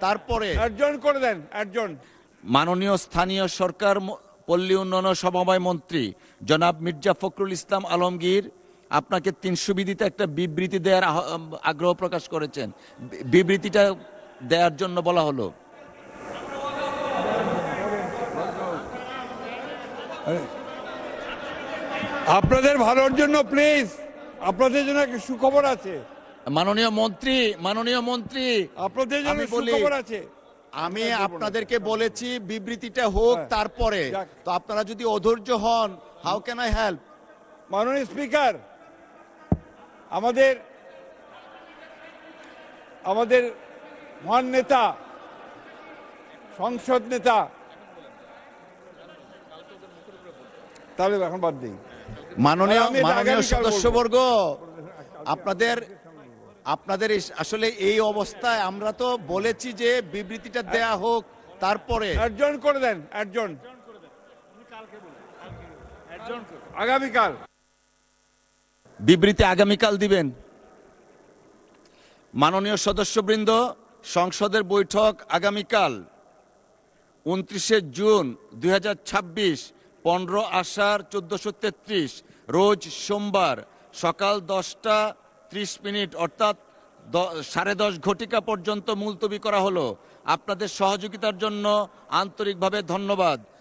তারপরে অ্যাডজন করে দেন, অ্যাডজন। মাননীয় স্থানীয় সরকার পল্লী উন্নয়ন ও সমবায় মন্ত্রী জনাব মির্জা ফখরুল ইসলাম আলমগীর আপনাকে 300 বিধিতে একটা বিবৃতি দেওয়ার আগ্রহ প্রকাশ করেছেন। বিবৃতিটা দেওয়ার জন্য বলা হলো। আপনাদের ভালোর জন্য প্লিজ, আপনাদের জন্য একটা সুখবর আছে। মাননীয় মন্ত্রী আপনাদের জন্য আমি বলি, সুখবর আছে। আমি আপনাদেরকে বলেছি বিবৃতিটা হোক, হ্যাঁ। তারপরে যাক। তো আপনারা যদি অধৈর্য হন, হাউ ক্যান আই হেল্প? মাননীয় স্পিকার, আমাদের মহান নেতা, সংসদ নেতা, তাহলে এখন বাদ দিই। মাননীয় আমি এটা আগামীকাল সদস্যবর্গ, আপনাদের আসলে এই অবস্থায় আমরা তো বলেছি যে বিবৃতিটা দেয়া হোক, তারপরে অ্যাডজন করে দেন, অ্যাডজন আগামীকাল। বিবৃতি আগামীকাল দিবেন। মাননীয় সদস্যবৃন্দ, সংসদের বৈঠক আগামীকাল 29 জুন 2026, 15 আষাঢ় 1433 রোজ সোমবার সকাল 10টা 30 অর্থাৎ 10:30 ঘটিকা পর্যন্ত মুলতবি করা হলো। আপনাদের সহযোগিতার জন্য আন্তরিকভাবে ধন্যবাদ।